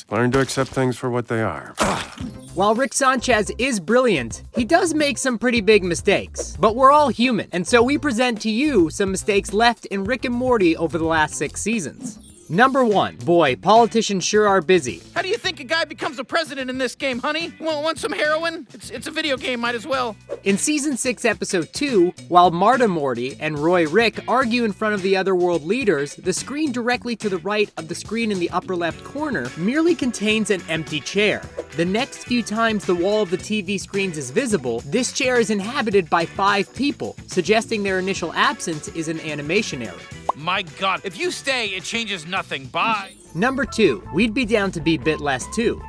Learn to accept things for what they are. While Rick Sanchez is brilliant, he does make some pretty big mistakes. But we're all human, and so we present to you some mistakes left in Rick and Morty over the last 6 seasons. Number 1. Boy, politicians sure are busy. How do you think a guy becomes a president in this game, honey? Want some heroin? It's a video game, might as well. In Season 6, Episode 2, while Marta Morty and Roy Rick argue in front of the Otherworld leaders, the screen directly to the right of the screen in the upper left corner merely contains an empty chair. The next few times the wall of the TV screens is visible, this chair is inhabited by 5 people, suggesting their initial absence is an animation error. My God, if you stay, it changes nothing. Bye. Number 2. We'd be down to be a bit less too.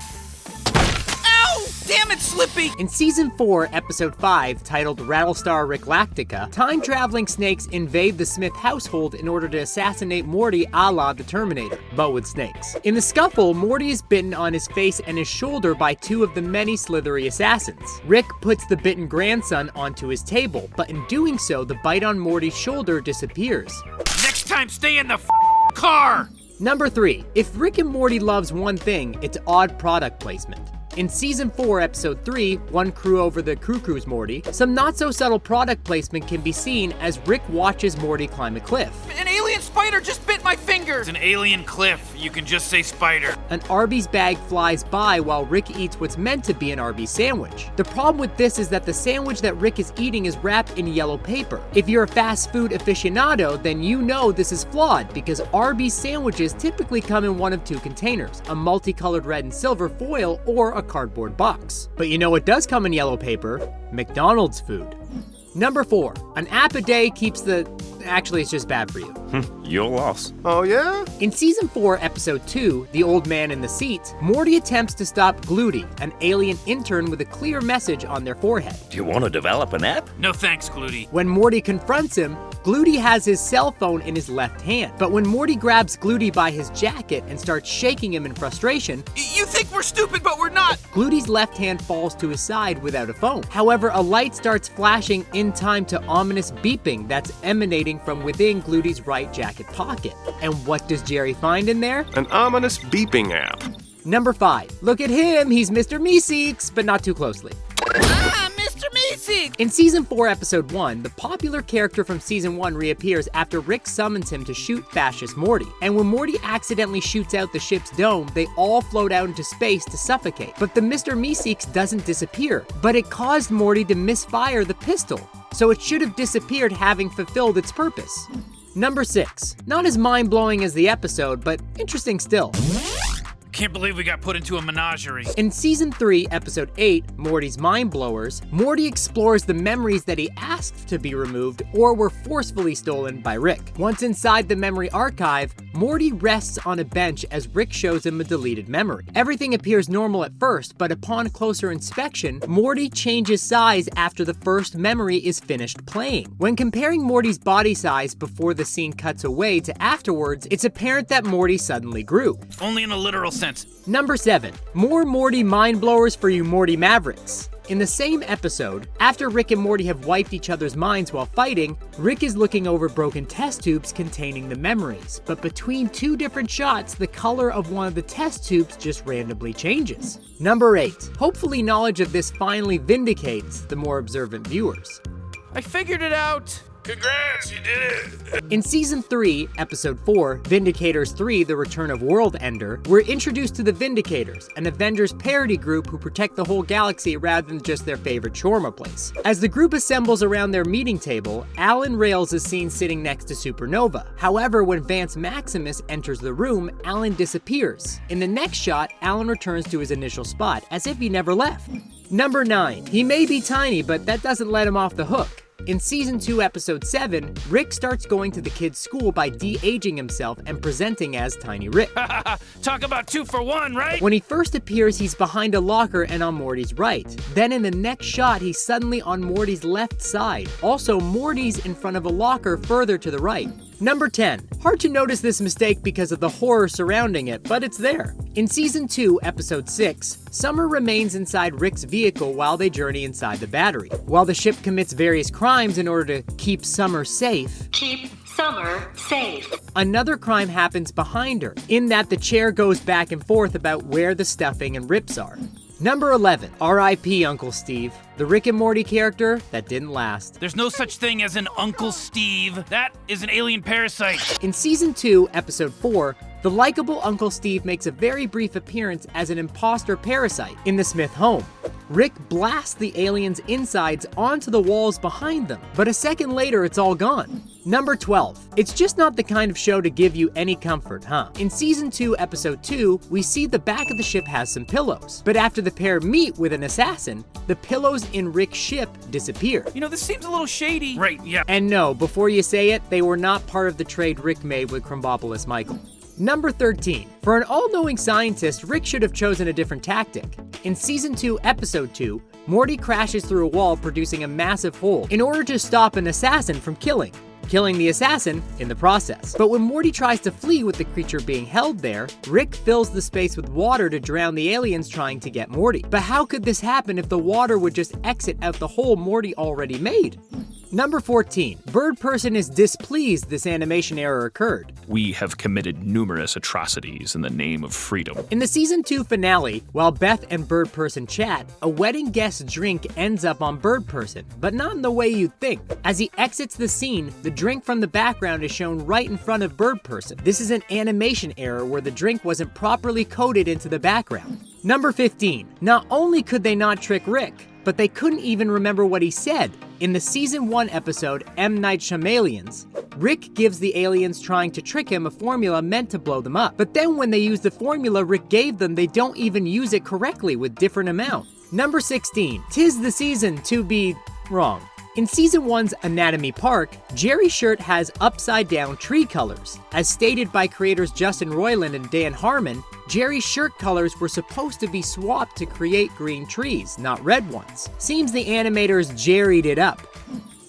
Ow! Damn it, Slippy! In Season 4, Episode 5, titled Rattlestar Ricklactica, time-traveling snakes invade the Smith household in order to assassinate Morty a la the Terminator, but with snakes. In the scuffle, Morty is bitten on his face and his shoulder by 2 of the many slithery assassins. Rick puts the bitten grandson onto his table, but in doing so, the bite on Morty's shoulder disappears. Next time, stay in the car! Number 3. If Rick and Morty loves one thing, it's odd product placement. In Season 4, Episode 3, One Crew Over the Cuckoo's Morty, some not-so-subtle product placement can be seen as Rick watches Morty climb a cliff. An alien spider just bit my finger! It's an alien cliff. You can just say spider. An Arby's bag flies by while Rick eats what's meant to be an Arby's sandwich. The problem with this is that the sandwich that Rick is eating is wrapped in yellow paper. If you're a fast food aficionado, then you know this is flawed because Arby's sandwiches typically come in one of 2 containers, a multicolored red and silver foil or a cardboard box. But you know what does come in yellow paper? McDonald's food. Number 4. An app a day keeps the... Actually, it's just bad for you. Your loss. Oh, yeah? In Season 4, Episode 2, The Old Man in the Seat, Morty attempts to stop Gluty, an alien intern with a clear message on their forehead. Do you want to develop an app? No thanks, Gluty. When Morty confronts him, Gluty has his cell phone in his left hand. But when Morty grabs Gluty by his jacket and starts shaking him in frustration, You think we're stupid, but we're not! Gluty's left hand falls to his side without a phone. However, a light starts flashing in time to ominous beeping that's emanating from within Gluty's right jacket pocket. And what does Jerry find in there? An ominous beeping app. Number 5. Look at him, he's Mr. Meeseeks, but not too closely. Ah, Mr. Meeseeks! In Season 4, Episode 1, the popular character from Season 1 reappears after Rick summons him to shoot fascist Morty. And when Morty accidentally shoots out the ship's dome, they all float out into space to suffocate. But the Mr. Meeseeks doesn't disappear, but it caused Morty to misfire the pistol. So it should have disappeared having fulfilled its purpose. Number 6. Not as mind-blowing as the episode, but interesting still. Can't believe we got put into a menagerie. In Season 3, Episode 8, Morty's Mind Blowers, Morty explores the memories that he asked to be removed or were forcefully stolen by Rick. Once inside the memory archive, Morty rests on a bench as Rick shows him a deleted memory. Everything appears normal at first, but upon closer inspection, Morty changes size after the first memory is finished playing. When comparing Morty's body size before the scene cuts away to afterwards, it's apparent that Morty suddenly grew. Only in a literal sense. Number 7. More Morty mind blowers for you Morty Mavericks. In the same episode, after Rick and Morty have wiped each other's minds while fighting, Rick is looking over broken test tubes containing the memories. But between 2 different shots, the color of one of the test tubes just randomly changes. Number 8. Hopefully knowledge of this finally vindicates the more observant viewers. I figured it out. Congrats, you did it! In Season 3, Episode 4, Vindicators 3, The Return of World Ender, we're introduced to the Vindicators, an Avengers parody group who protect the whole galaxy rather than just their favorite shawarma place. As the group assembles around their meeting table, Alan Rails is seen sitting next to Supernova. However, when Vance Maximus enters the room, Alan disappears. In the next shot, Alan returns to his initial spot, as if he never left. Number 9. He may be tiny, but that doesn't let him off the hook. In Season 2, Episode 7, Rick starts going to the kid's school by de-aging himself and presenting as Tiny Rick. Talk about 2 for 1, right? When he first appears, he's behind a locker and on Morty's right. Then in the next shot, he's suddenly on Morty's left side. Also, Morty's in front of a locker further to the right. Number 10. Hard to notice this mistake because of the horror surrounding it, but it's there. In Season 2, Episode 6, Summer remains inside Rick's vehicle while they journey inside the battery. While the ship commits various crimes in order to keep Summer safe, Summer safe. Another crime happens behind her, in that the chair goes back and forth about where the stuffing and rips are. Number 11, R.I.P. Uncle Steve, the Rick and Morty character that didn't last. There's no such thing as an Uncle Steve. That is an alien parasite. In Season 2, Episode 4, the likable Uncle Steve makes a very brief appearance as an imposter parasite in the Smith home. Rick blasts the aliens' insides onto the walls behind them, but a second later it's all gone. Number 12. It's just not the kind of show to give you any comfort, huh? In Season 2, Episode 2, we see the back of the ship has some pillows, but after the pair meet with an assassin, the pillows in Rick's ship disappear. You know, this seems a little shady. Right, yeah. And no, before you say it, they were not part of the trade Rick made with Krombopolis Michael. Number 13. For an all-knowing scientist, Rick should have chosen a different tactic. In Season 2, Episode 2, Morty crashes through a wall, producing a massive hole in order to stop an assassin from killing the assassin in the process. But when Morty tries to flee with the creature being held there, Rick fills the space with water to drown the aliens trying to get Morty. But how could this happen if the water would just exit out the hole Morty already made? Number 14. Bird Person is displeased this animation error occurred. We have committed numerous atrocities in the name of freedom. In the Season 2 finale, while Beth and Bird Person chat, a wedding guest's drink ends up on Bird Person, but not in the way you'd think. As he exits the scene, the drink from the background is shown right in front of Bird Person. This is an animation error where the drink wasn't properly coded into the background. Number 15. Not only could they not trick Rick, but they couldn't even remember what he said. In the Season 1 episode, M. Night Shyamalan's, Rick gives the aliens trying to trick him a formula meant to blow them up. But then when they use the formula Rick gave them, they don't even use it correctly with different amount. Number 16. 'Tis the season to be wrong. In Season 1's Anatomy Park, Jerry's shirt has upside-down tree colors. As stated by creators Justin Roiland and Dan Harmon, Jerry's shirt colors were supposed to be swapped to create green trees, not red ones. Seems the animators jerried it up.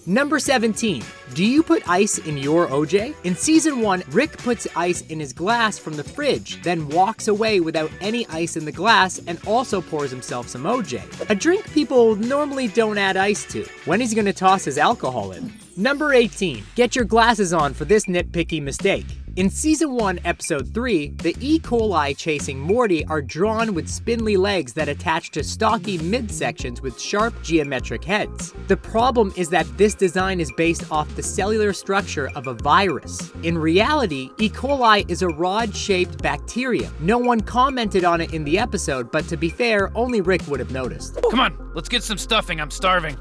Number 17. Do you put ice in your OJ? In Season 1, Rick puts ice in his glass from the fridge, then walks away without any ice in the glass and also pours himself some OJ. A drink people normally don't add ice to. When is he gonna toss his alcohol in? Number 18. Get your glasses on for this nitpicky mistake. In Season 1, Episode 3, the E-coli chasing Morty are drawn with spindly legs that attach to stocky midsections with sharp geometric heads. The problem is that this design is based off the cellular structure of a virus. In reality, E. coli is a rod-shaped bacterium. No one commented on it in the episode, but to be fair, only Rick would have noticed. Come on, let's get some stuffing. I'm starving.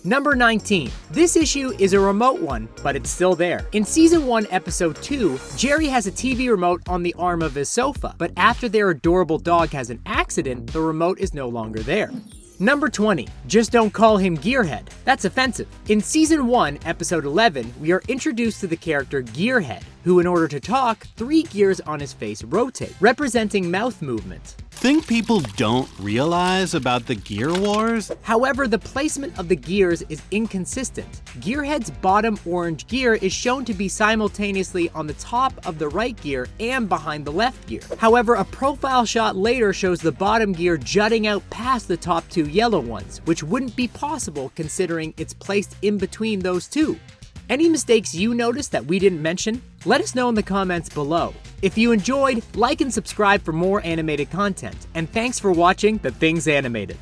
Number 19. This issue is a remote one, but it's still there. In Season 1, Episode 2, Jerry has a TV remote on the arm of his sofa, but after their adorable dog has an accident, the remote is no longer there. Number 20. Just don't call him Gearhead. That's offensive. In Season 1, Episode 11, we are introduced to the character Gearhead, who in order to talk, 3 gears on his face rotate, representing mouth movement. Think people don't realize about the Gear Wars? However, the placement of the gears is inconsistent. Gearhead's bottom orange gear is shown to be simultaneously on the top of the right gear and behind the left gear. However, a profile shot later shows the bottom gear jutting out past the top 2 yellow ones, which wouldn't be possible considering it's placed in between those two. Any mistakes you noticed that we didn't mention? Let us know in the comments below. If you enjoyed, like and subscribe for more animated content. And thanks for watching The Things Animated.